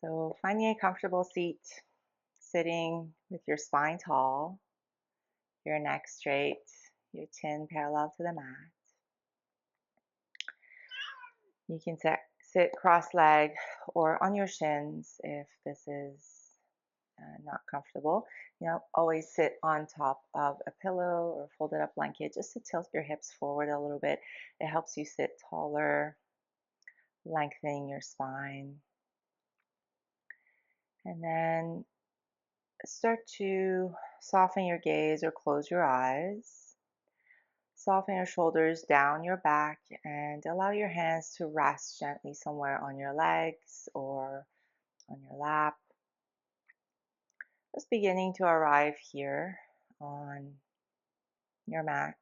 So finding a comfortable seat, sitting with your spine tall, your neck straight, your chin parallel to the mat. You can sit cross-legged or on your shins if this is not comfortable. Always sit on top of a pillow or folded up blanket just to tilt your hips forward a little bit. It helps you sit taller, lengthening your spine. And then start to soften your gaze or close your eyes. Soften your shoulders down your back and allow your hands to rest gently somewhere on your legs or on your lap. Just beginning to arrive here on your mat.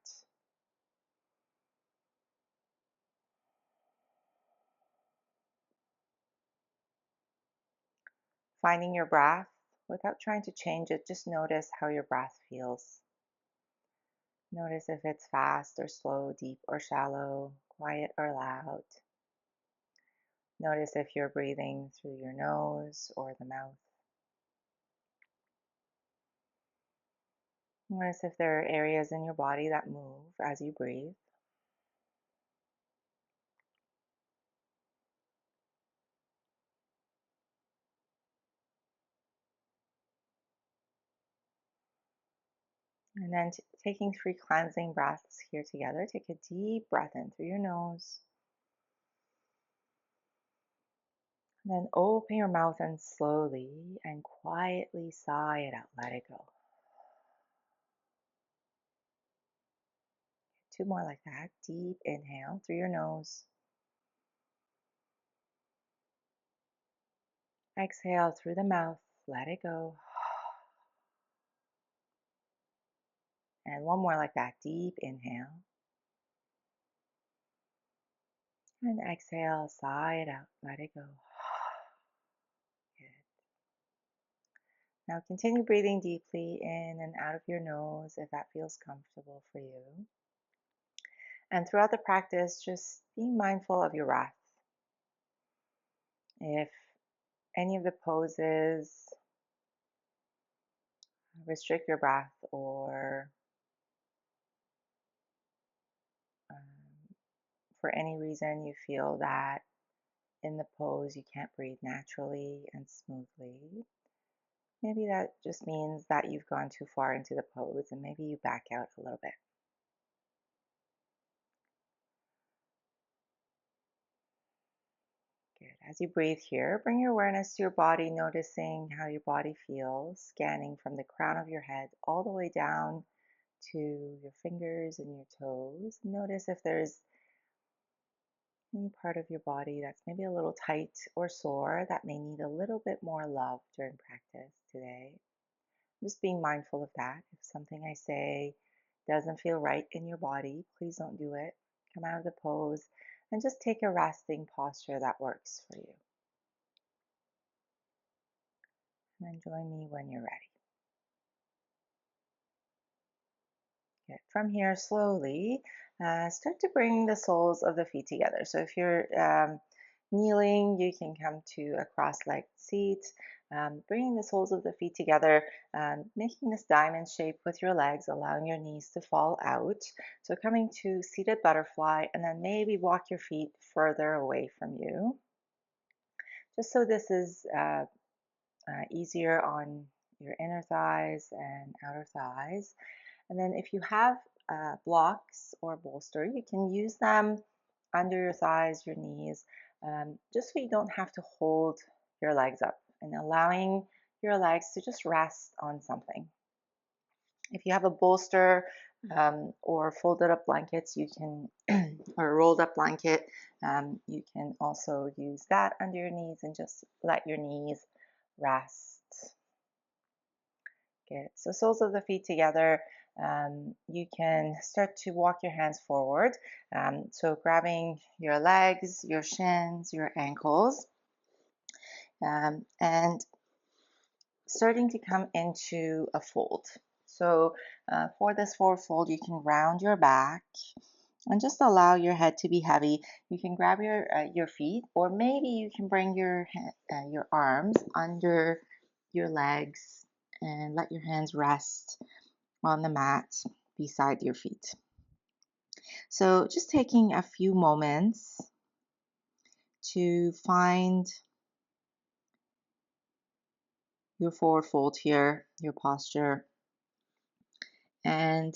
Finding your breath without trying to change it, just notice how your breath feels. Notice if it's fast or slow, deep or shallow, quiet or loud. Notice if you're breathing through your nose or the mouth. Notice if there are areas in your body that move as you breathe. And then taking 3 cleansing breaths here together. Take a deep breath in through your nose. And then open your mouth and slowly and quietly sigh it out. Let it go. 2 more like that. Deep inhale through your nose. Exhale through the mouth. Let it go. And 1 more like that. Deep inhale. And exhale, sigh it out. Let it go. Good. Now continue breathing deeply in and out of your nose if that feels comfortable for you. And throughout the practice, just being mindful of your breath. If any of the poses restrict your breath or um, for any reason you feel that in the pose you can't breathe naturally and smoothly, maybe that just means that you've gone too far into the pose and maybe you back out a little bit. Good. As you breathe here, bring your awareness to your body, noticing how your body feels, scanning from the crown of your head all the way down to your fingers and your toes. Notice if there's any part of your body that's maybe a little tight or sore that may need a little bit more love during practice today. Just being mindful of that. If something I say doesn't feel right in your body, please don't do it. Come out of the pose and just take a resting posture that works for you. And then join me when you're ready. Good. From here, slowly start to bring the soles of the feet together. So if you're kneeling, you can come to a cross-legged seat, bringing the soles of the feet together, making this diamond shape with your legs, allowing your knees to fall out. So coming to seated butterfly, and then maybe walk your feet further away from you, just so this is easier on your inner thighs and outer thighs. And then if you have blocks or bolster, you can use them under your thighs, your knees, just so you don't have to hold your legs up and allowing your legs to just rest on something. If you have a bolster or folded up blankets, you can, or a rolled up blanket, you can also use that under your knees and just let your knees rest. Good. So soles of the feet together. You can start to walk your hands forward. So grabbing your legs, your shins, your ankles, and starting to come into a fold. So for this forward fold, you can round your back And just allow your head to be heavy. You can grab your feet, or maybe you can bring your arms under your legs and let your hands rest on the mat beside your feet. So just taking a few moments to find your forward fold here, your posture, and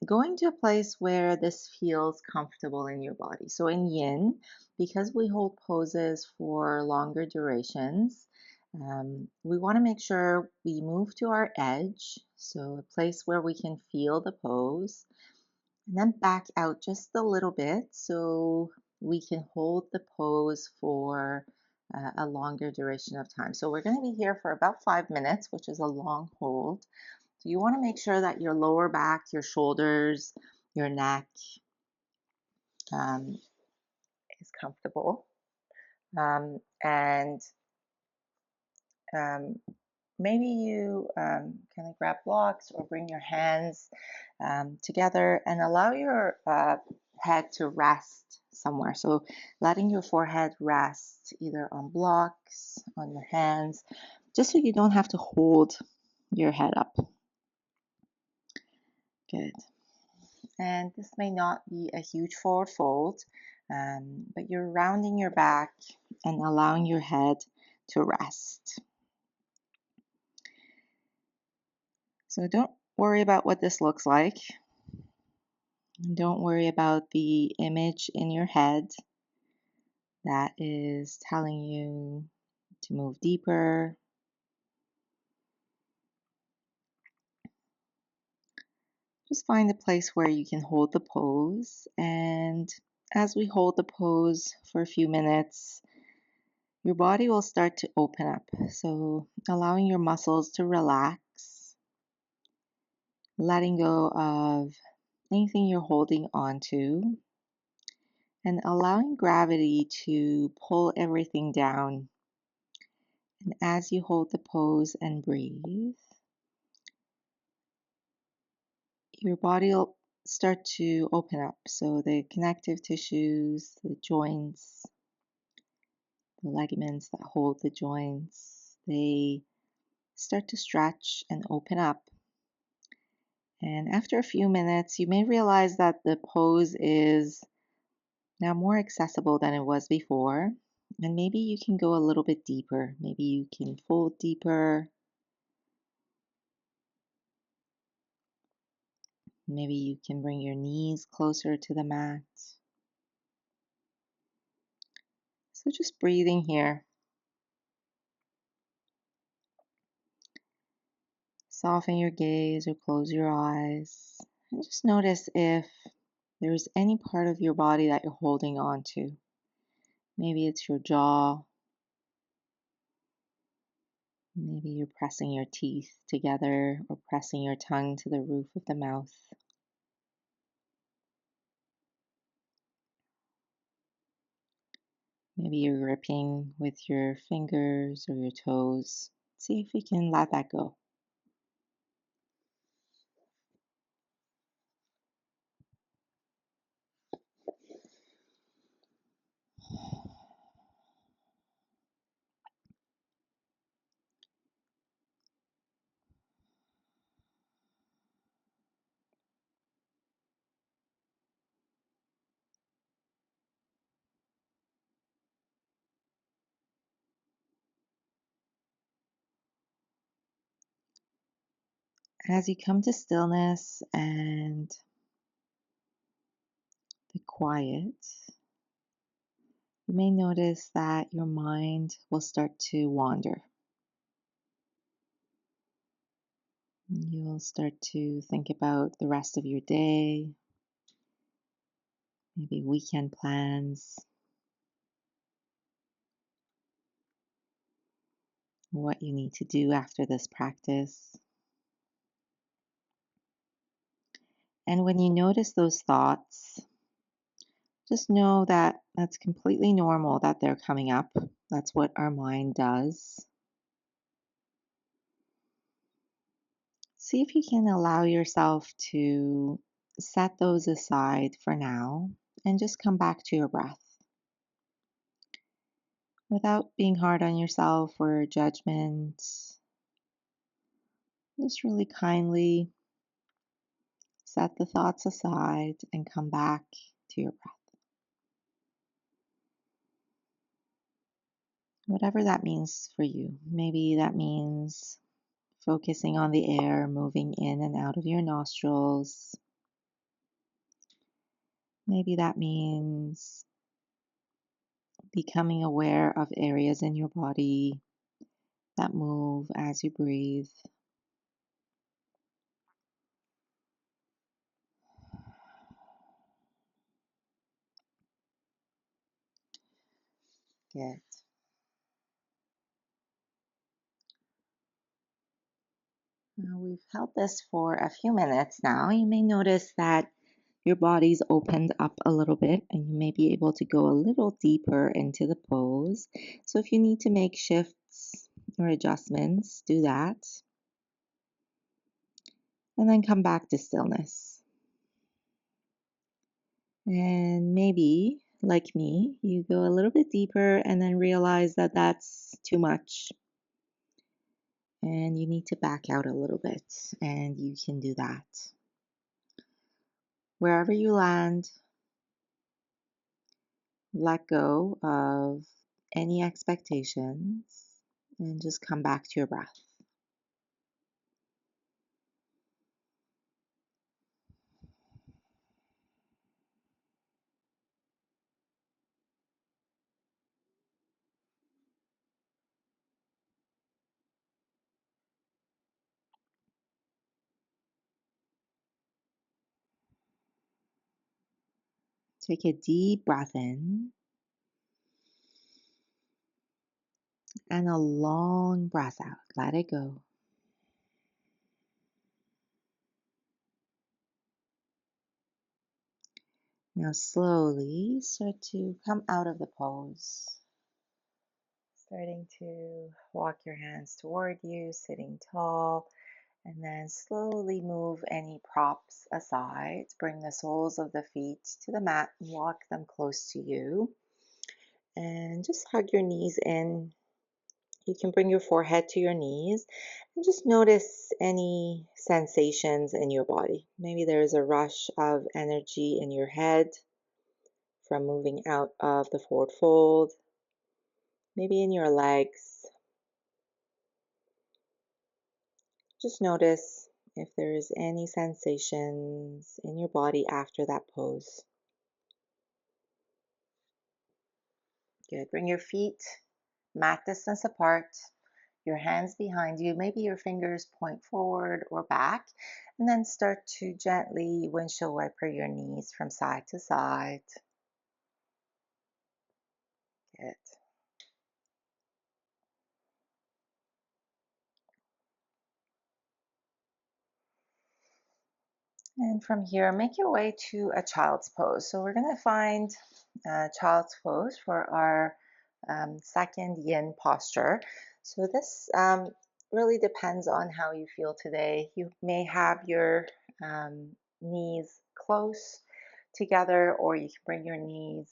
going to a place where this feels comfortable in your body. So in yin, because we hold poses for longer durations, we want to make sure we move to our edge, so a place where we can feel the pose, and then back out just a little bit so we can hold the pose for a longer duration of time. So we're going to be here for about 5 minutes, which is a long hold. So you want to make sure that your lower back, your shoulders, your neck um, is comfortable. And um, maybe you kind of grab blocks or bring your hands together and allow your head to rest somewhere. So letting your forehead rest either on blocks, on your hands, just so you don't have to hold your head up. Good. And this may not be a huge forward fold, but you're rounding your back and allowing your head to rest. So don't worry about what this looks like. Don't worry about the image in your head that is telling you to move deeper. Just find a place where you can hold the pose. And as we hold the pose for a few minutes, your body will start to open up. So allowing your muscles to relax, letting go of anything you're holding on to, and allowing gravity to pull everything down. And as you hold the pose and breathe, your body will start to open up. So the connective tissues, the joints, the ligaments that hold the joints, they start to stretch and open up. And after a few minutes, you may realize that the pose is now more accessible than it was before. And maybe you can go a little bit deeper. Maybe you can fold deeper. Maybe you can bring your knees closer to the mat. So just breathing here. Soften your gaze or close your eyes. And just notice if there's any part of your body that you're holding on to. Maybe it's your jaw. Maybe you're pressing your teeth together or pressing your tongue to the roof of the mouth. Maybe you're gripping with your fingers or your toes. See if you can let that go. As you come to stillness and the quiet, you may notice that your mind will start to wander. You'll start to think about the rest of your day, maybe weekend plans, what you need to do after this practice. And when you notice those thoughts, just know that that's completely normal that they're coming up. That's what our mind does. See if you can allow yourself to set those aside for now and just come back to your breath without being hard on yourself or judgment. Just really kindly set the thoughts aside and come back to your breath. Whatever that means for you. Maybe that means focusing on the air moving in and out of your nostrils. Maybe that means becoming aware of areas in your body that move as you breathe. Good. Now we've held this for a few minutes now. You may notice that your body's opened up a little bit and you may be able to go a little deeper into the pose. So if you need to make shifts or adjustments, do that. And then come back to stillness. And maybe, like me, you go a little bit deeper and then realize that that's too much. And you need to back out a little bit, and you can do that. Wherever you land, let go of any expectations and just come back to your breath. Take a deep breath in and a long breath out. Let it go. Now slowly start to come out of the pose. Starting to walk your hands toward you, sitting tall, and then slowly move any props aside. Bring the soles of the feet to the mat and walk them close to you. And just hug your knees in. You can bring your forehead to your knees and just notice any sensations in your body. Maybe there's a rush of energy in your head from moving out of the forward fold, maybe in your legs. Just notice if there is any sensations in your body after that pose. Good. Bring your feet mat distance apart, your hands behind you. Maybe your fingers point forward or back, and then start to gently windshield wiper your knees from side to side. Good. And from here, make your way to a child's pose. So we're going to find child's pose for our second yin posture. So this really depends on how you feel today. You may have your knees close together, or you can bring your knees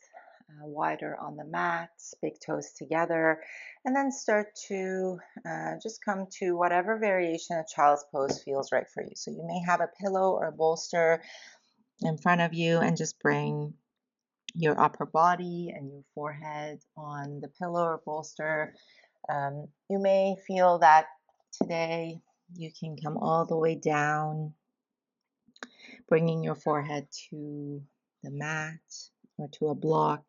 wider on the mat, big toes together, and then start to just come to whatever variation of child's pose feels right for you. So you may have a pillow or a bolster in front of you and just bring your upper body and your forehead on the pillow or bolster. You may feel that today you can come all the way down, bringing your forehead to the mat or to a block.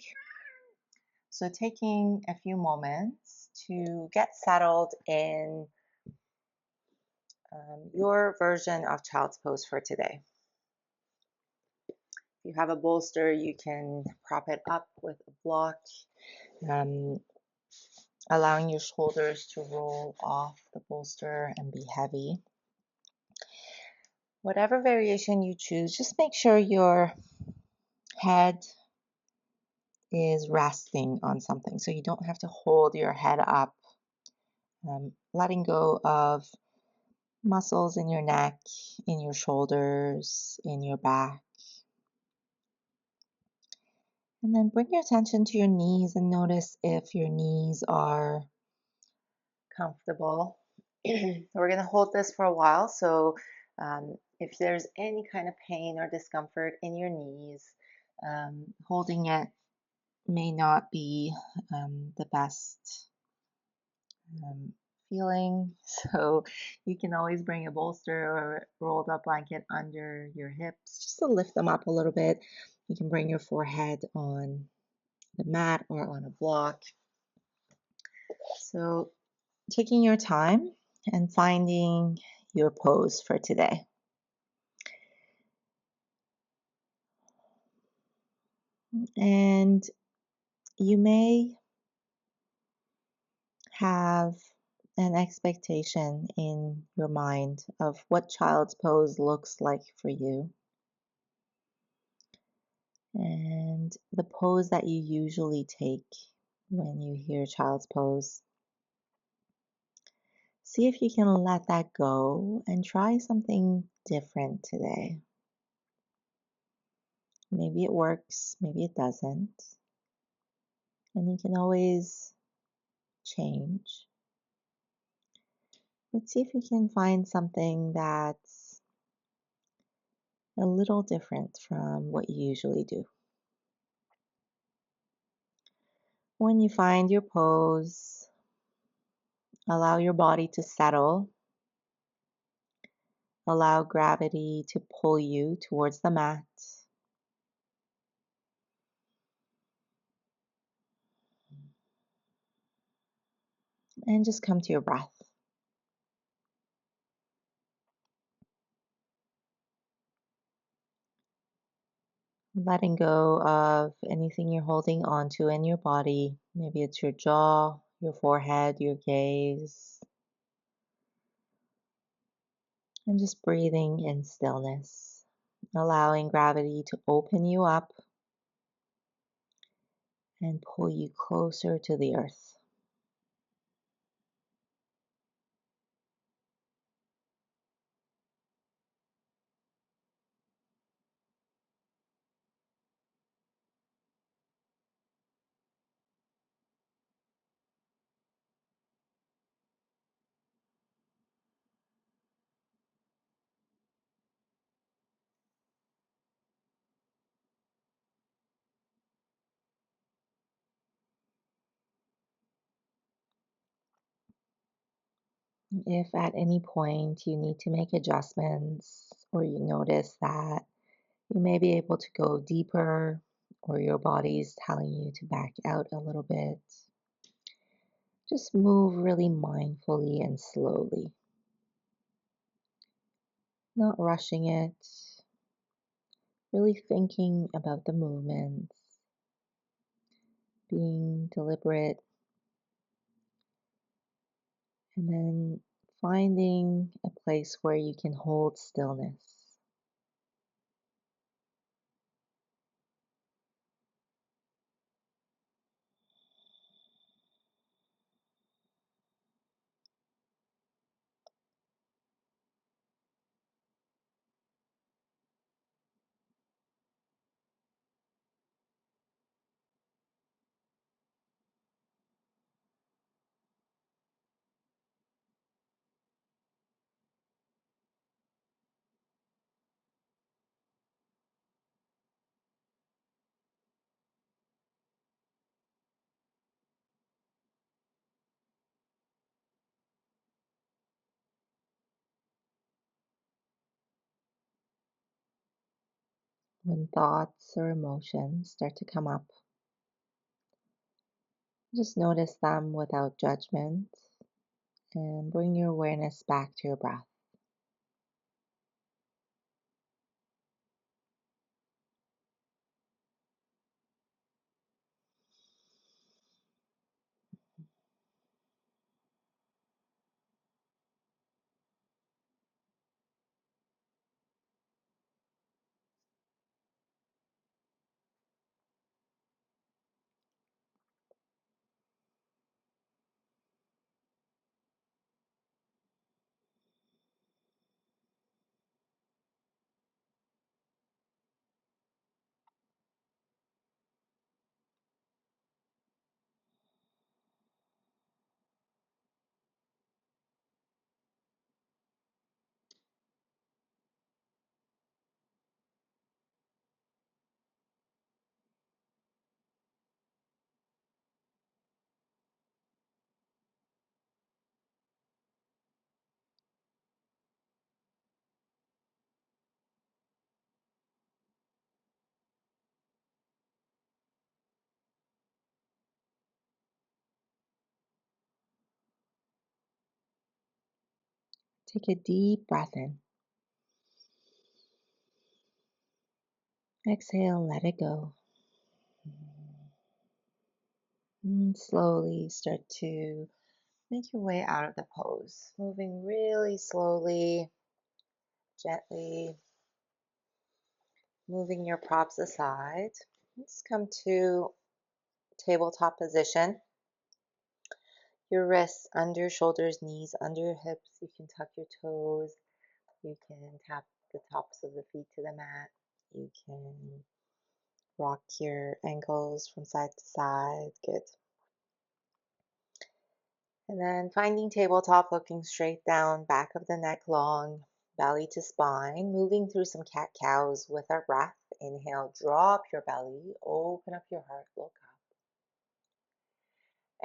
So taking a few moments to get settled in your version of child's pose for today. If you have a bolster, you can prop it up with a block, um, allowing your shoulders to roll off the bolster and be heavy. Whatever variation you choose, just make sure your head is resting on something. So you don't have to hold your head up. Letting go of muscles in your neck, in your shoulders, in your back. And then bring your attention to your knees and notice if your knees are comfortable. We're going to hold this for a while. So, if there's any kind of pain or discomfort in your knees, holding it may not be the best um, feeling. So, you can always bring a bolster or rolled up blanket under your hips just to lift them up a little bit. You can bring your forehead on the mat or on a block. So, taking your time and finding your pose for today. And you may have an expectation in your mind of what child's pose looks like for you and the pose that you usually take when you hear child's pose. See if you can let that go and try something different today. Maybe it works, maybe it doesn't. And you can always change. But see if you can find something that's a little different from what you usually do. When you find your pose, allow your body to settle. Allow gravity to pull you towards the mat. And just come to your breath. Letting go of anything you're holding onto in your body. Maybe it's your jaw, your forehead, your gaze. And just breathing in stillness. Allowing gravity to open you up and pull you closer to the earth. If at any point you need to make adjustments or you notice that you may be able to go deeper or your body's telling you to back out a little bit, just move really mindfully and slowly, not rushing it, really thinking about the movements, being deliberate, and then finding a place where you can hold stillness. When thoughts or emotions start to come up, just notice them without judgment and bring your awareness back to your breath. Take a deep breath in. Exhale, let it go. And slowly start to make your way out of the pose, moving really slowly, gently, moving your props aside. Let's come to tabletop position. Your wrists under your shoulders, knees under your hips. You can tuck your toes. You can tap the tops of the feet to the mat. You can rock your ankles from side to side. Good. And then finding tabletop, looking straight down, back of the neck long, belly to spine, moving through some cat-cows with our breath. Inhale, drop your belly, open up your heart, look up.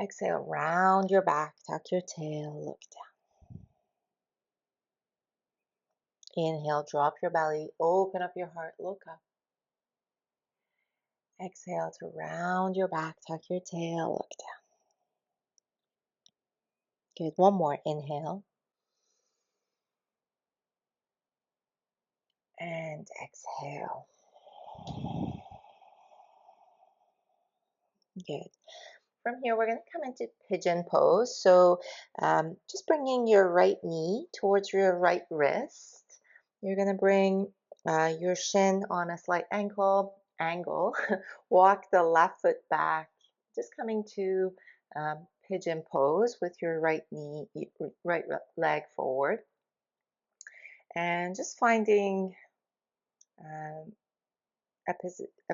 Exhale, round your back, tuck your tail, look down. Inhale, drop your belly, open up your heart, look up. Exhale to round your back, tuck your tail, look down. Good. One more. Inhale. And exhale. Good. From here, we're going to come into pigeon pose. So just bringing your right knee towards your right wrist. You're going to bring your shin on a slight angle. Walk the left foot back. Just coming to pigeon pose with your right knee, right leg forward. And just finding um, a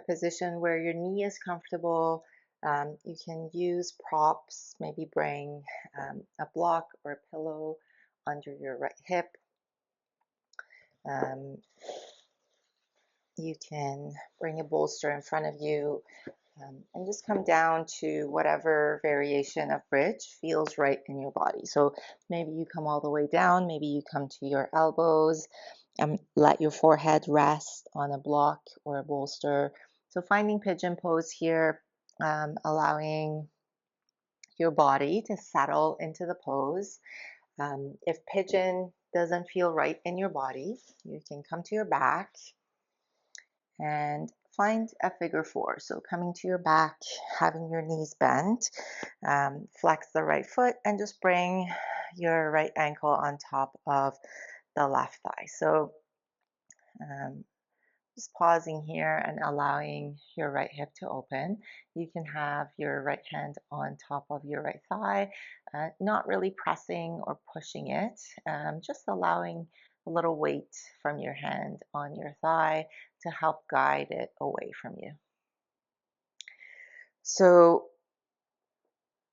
position where your knee is comfortable. You can use props, maybe bring a block or a pillow under your right hip. You can bring a bolster in front of you and just come down to whatever variation of bridge feels right in your body. So maybe you come all the way down, maybe you come to your elbows, let your forehead rest on a block or a bolster. So finding pigeon pose here, allowing your body to settle into the pose. If pigeon doesn't feel right in your body, you can come to your back and find a figure four. So coming to your back, having your knees bent, flex the right foot and just bring your right ankle on top of the left thigh. So um, just pausing here and allowing your right hip to open. You can have your right hand on top of your right thigh, not really pressing or pushing it, just allowing a little weight from your hand on your thigh to help guide it away from you. So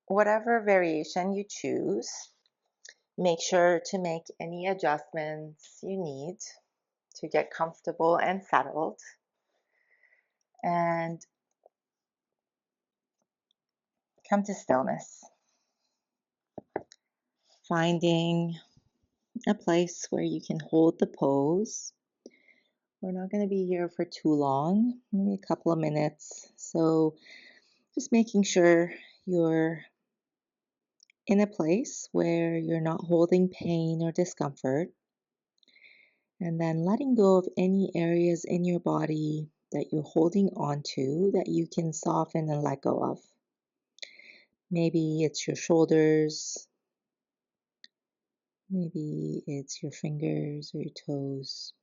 whatever variation you choose, make sure to make any adjustments you need to get comfortable and settled. And come to stillness. Finding a place where you can hold the pose. We're not going to be here for too long, maybe a couple of minutes. So just making sure you're in a place where you're not holding pain or discomfort. And then letting go of any areas in your body that you're holding on to that you can soften and let go of. Maybe it's your shoulders. Maybe it's your fingers or your toes.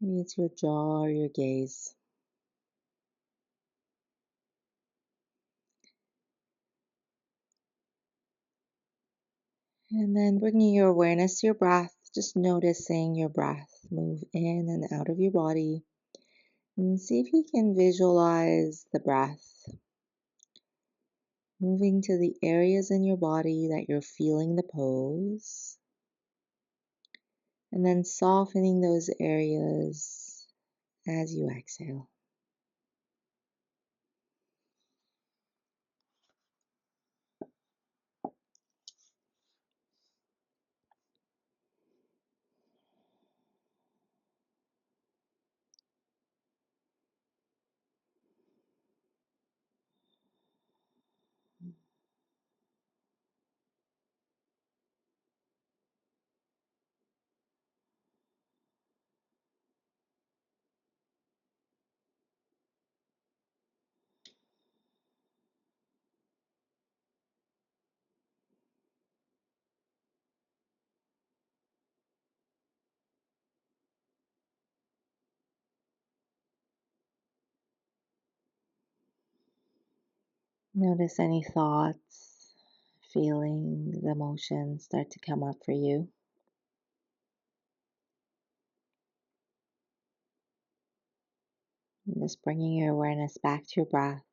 Maybe it's your jaw or your gaze. And then bringing your awareness to your breath, just noticing your breath move in and out of your body. And see if you can visualize the breath moving to the areas in your body that you're feeling the pose. And then softening those areas as you exhale. Notice any thoughts, feelings, emotions start to come up for you. And just bringing your awareness back to your breath.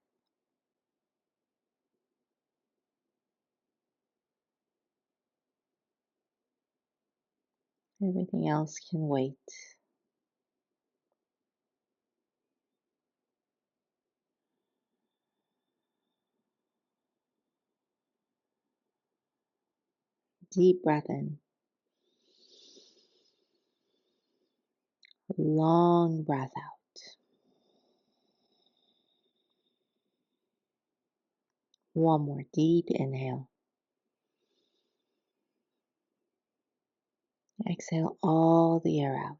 Everything else can wait. Deep breath in, long breath out. One more deep inhale. Exhale all the air out.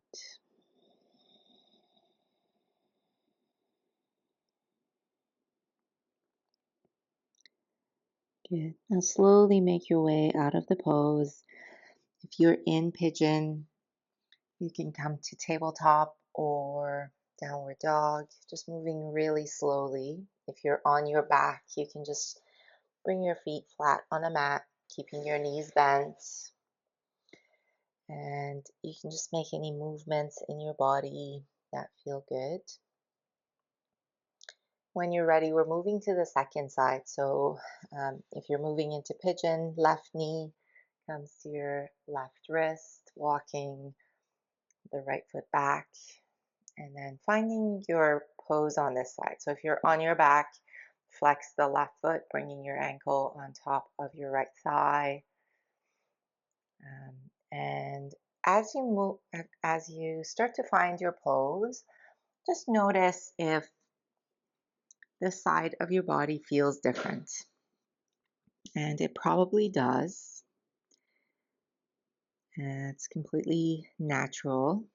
Good. Now slowly make your way out of the pose. If you're in pigeon, you can come to tabletop or downward dog, just moving really slowly. If you're on your back, you can just bring your feet flat on a mat, keeping your knees bent. And you can just make any movements in your body that feel good. When you're ready, we're moving to the second side. So if you're moving into pigeon, left knee comes to your left wrist, walking the right foot back, and then finding your pose on this side. So if you're on your back, flex the left foot, bringing your ankle on top of your right thigh. And as you move, as you start to find your pose, just notice if this side of your body feels different. And it probably does. And it's completely natural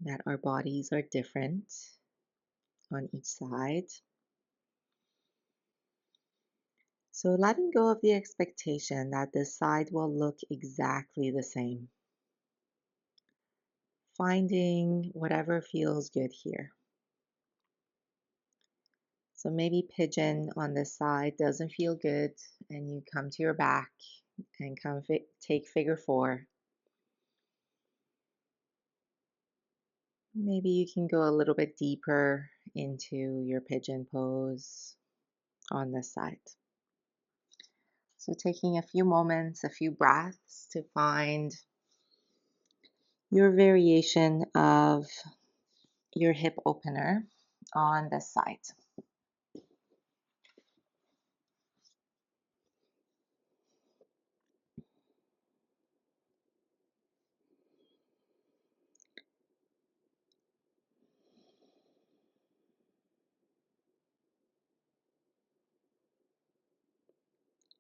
that our bodies are different on each side. So letting go of the expectation that this side will look exactly the same. Finding whatever feels good here. So maybe pigeon on this side doesn't feel good and you come to your back and take figure four. Maybe you can go a little bit deeper into your pigeon pose on this side. So taking a few moments, a few breaths to find your variation of your hip opener on this side.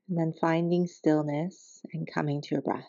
And then finding stillness and coming to your breath.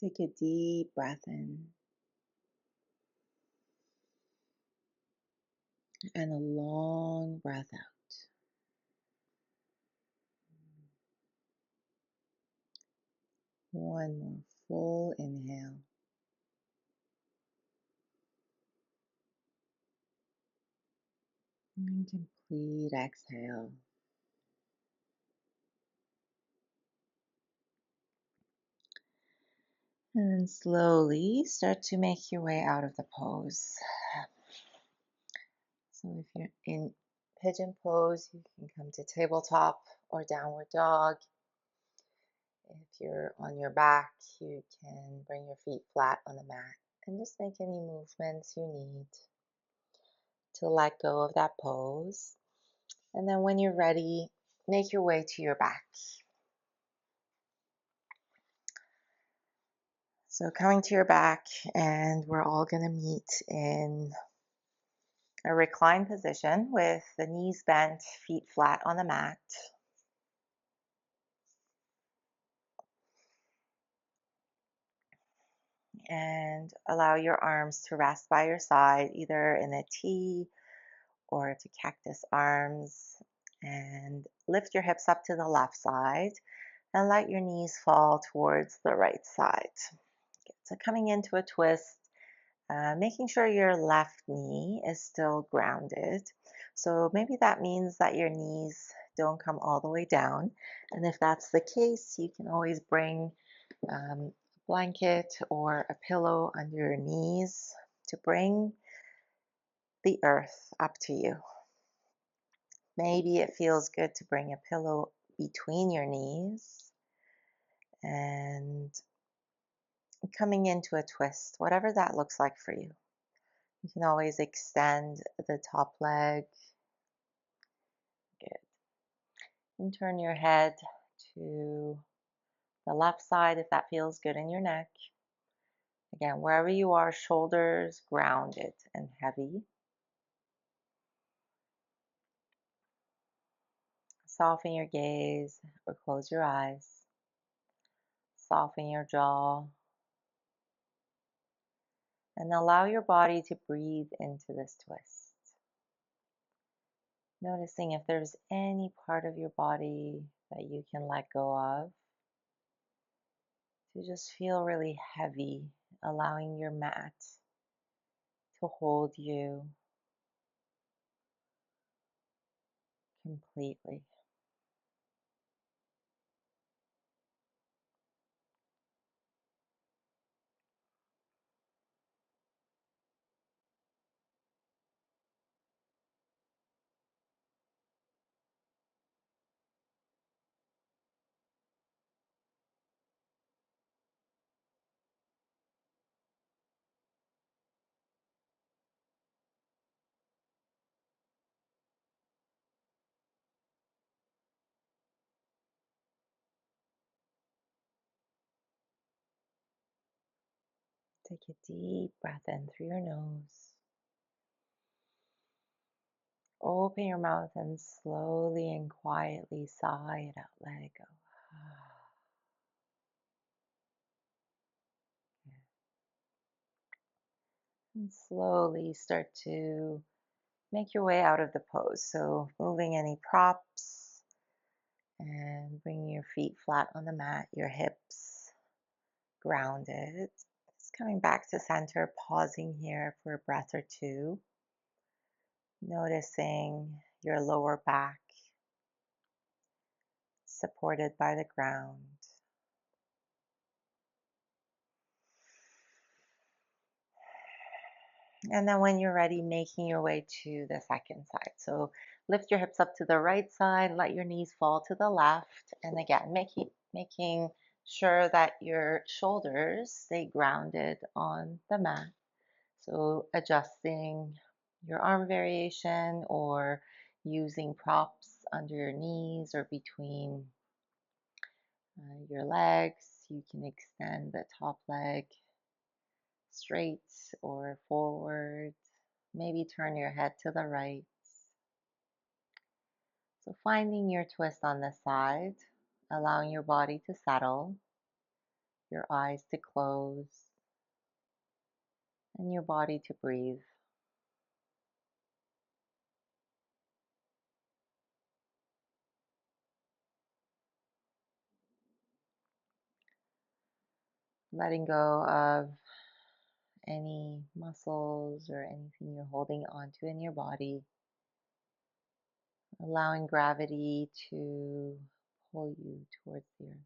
Take a deep breath in and a long breath out. One more full inhale. And complete exhale. And then slowly start to make your way out of the pose. So if you're in pigeon pose, you can come to tabletop or downward dog. If you're on your back, you can bring your feet flat on the mat and just make any movements you need to let go of that pose. And then when you're ready, make your way to your back. So coming to your back, and we're all going to meet in a reclined position with the knees bent, feet flat on the mat. And allow your arms to rest by your side, either in a T or to cactus arms. And lift your hips up to the left side and let your knees fall towards the right side. So coming into a twist, making sure your left knee is still grounded. So maybe that means that your knees don't come all the way down. And if that's the case, you can always bring a blanket or a pillow under your knees to bring the earth up to you. Maybe it feels good to bring a pillow between your knees and coming into a twist, whatever that looks like for you. You can always extend the top leg. Good. And turn your head to the left side if that feels good in your neck. Again, wherever you are, shoulders grounded and heavy. Soften your gaze or close your eyes. Soften your jaw. And allow your body to breathe into this twist. Noticing if there's any part of your body that you can let go of. To just feel really heavy, allowing your mat to hold you completely. Take a deep breath in through your nose. Open your mouth and slowly and quietly sigh it out. Let it go. And slowly start to make your way out of the pose. So moving any props and bringing your feet flat on the mat, your hips grounded. Just coming back to center, pausing here for a breath or two. Noticing your lower back supported by the ground. And then when you're ready, making your way to the second side. So lift your hips up to the right side, let your knees fall to the left. And again, making sure that your shoulders stay grounded on the mat. So adjusting your arm variation or using props under your knees or between your legs. You can extend the top leg straight or forward. Maybe turn your head to the right. So finding your twist on the side, allowing your body to settle, your eyes to close and your body to breathe. Letting go of any muscles or anything you're holding onto in your body. Allowing gravity to pull you towards the earth.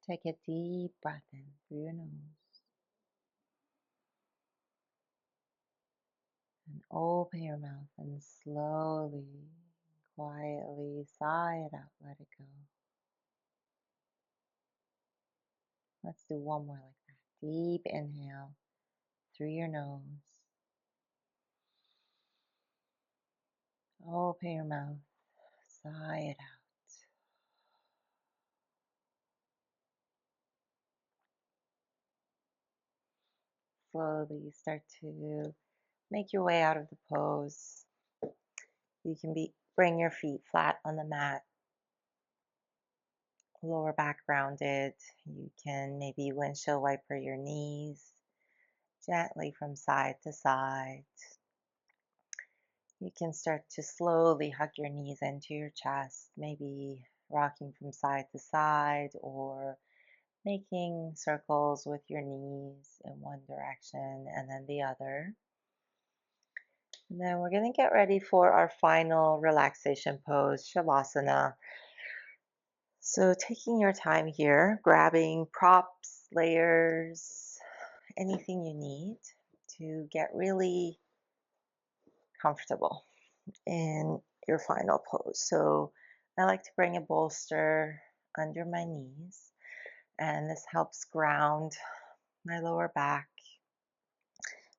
Take a deep breath in through your nose and open your mouth and slowly, quietly sigh it out. Let it go. Let's do one more like that. Deep inhale through your nose. Open your mouth. Sigh it out. Slowly start to make your way out of the pose. You can bring your feet flat on the mat, lower back rounded. You can maybe windshield wiper your knees gently from side to side. You can start to slowly hug your knees into your chest, maybe rocking from side to side or making circles with your knees in one direction and then the other. And then we're going to get ready for our final relaxation pose, Shavasana. So taking your time here, grabbing props, layers, anything you need to get really comfortable in your final pose. So I like to bring a bolster under my knees, and this helps ground my lower back,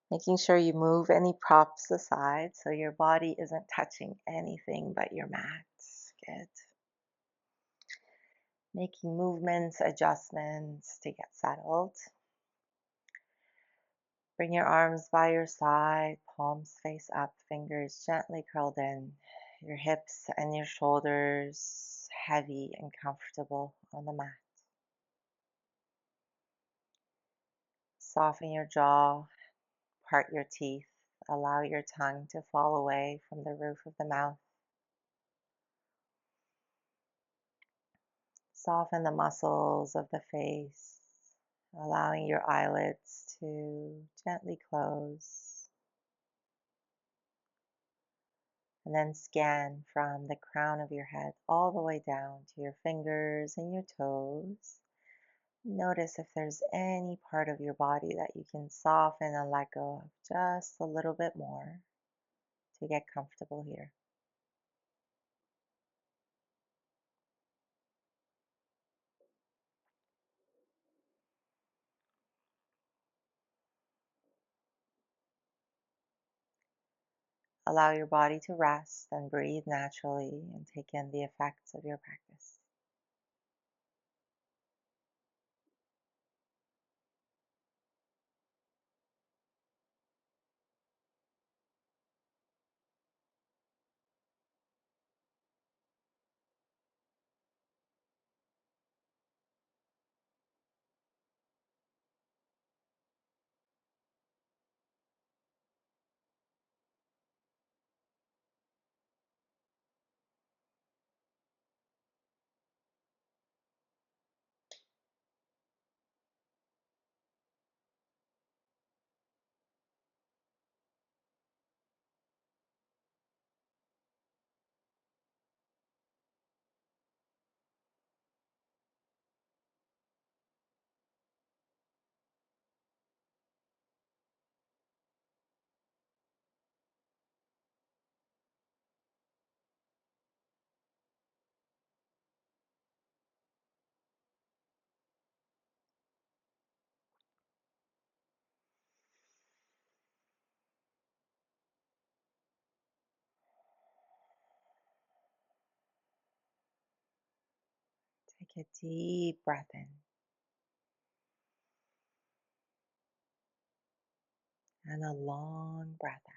making sure you move any props aside so your body isn't touching anything but your mat. Good. Making movements, adjustments to get settled. Bring your arms by your side, palms face up, fingers gently curled in. Your hips and your shoulders heavy and comfortable on the mat. Soften your jaw, part your teeth, allow your tongue to fall away from the roof of the mouth. Soften the muscles of the face, allowing your eyelids to gently close. And then scan from the crown of your head all the way down to your fingers and your toes. Notice if there's any part of your body that you can soften and let go of just a little bit more to get comfortable here. Allow your body to rest and breathe naturally and take in the effects of your practice. Take a deep breath in and a long breath out.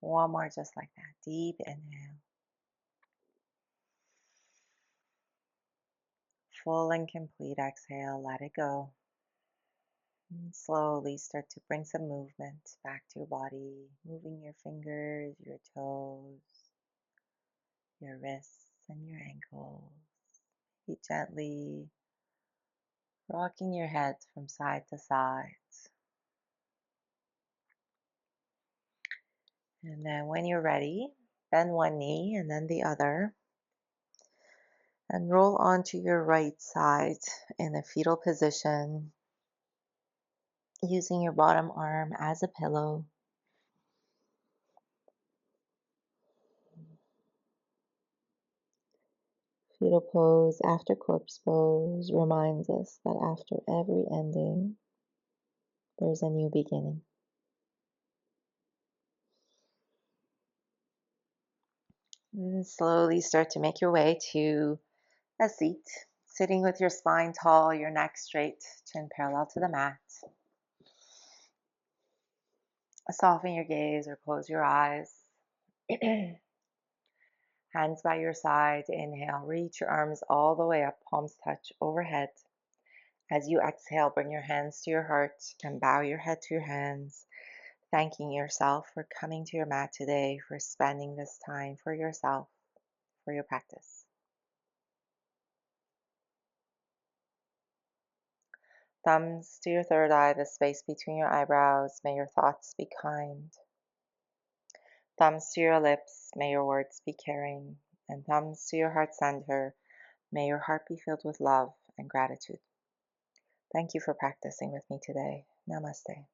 One more just like that. Deep inhale. Full and complete exhale. Let it go. And slowly start to bring some movement back to your body, moving your fingers, your toes, your wrists, and your ankles. Be gently rocking your head from side to side. And then when you're ready, bend one knee and then the other, and roll onto your right side in a fetal position, using your bottom arm as a pillow. Fetal pose after corpse pose reminds us that after every ending, there's a new beginning. And slowly start to make your way to a seat, sitting with your spine tall, your neck straight, chin parallel to the mat. Soften your gaze or close your eyes. Hands by your side. Inhale, reach your arms all the way up, palms touch overhead. As you exhale, bring your hands to your heart and bow your head to your hands, thanking yourself for coming to your mat today, for spending this time for yourself, for your practice. Thumbs to your third eye, the space between your eyebrows. May your thoughts be kind. Thumbs to your lips. May your words be caring. And thumbs to your heart center. May your heart be filled with love and gratitude. Thank you for practicing with me today. Namaste.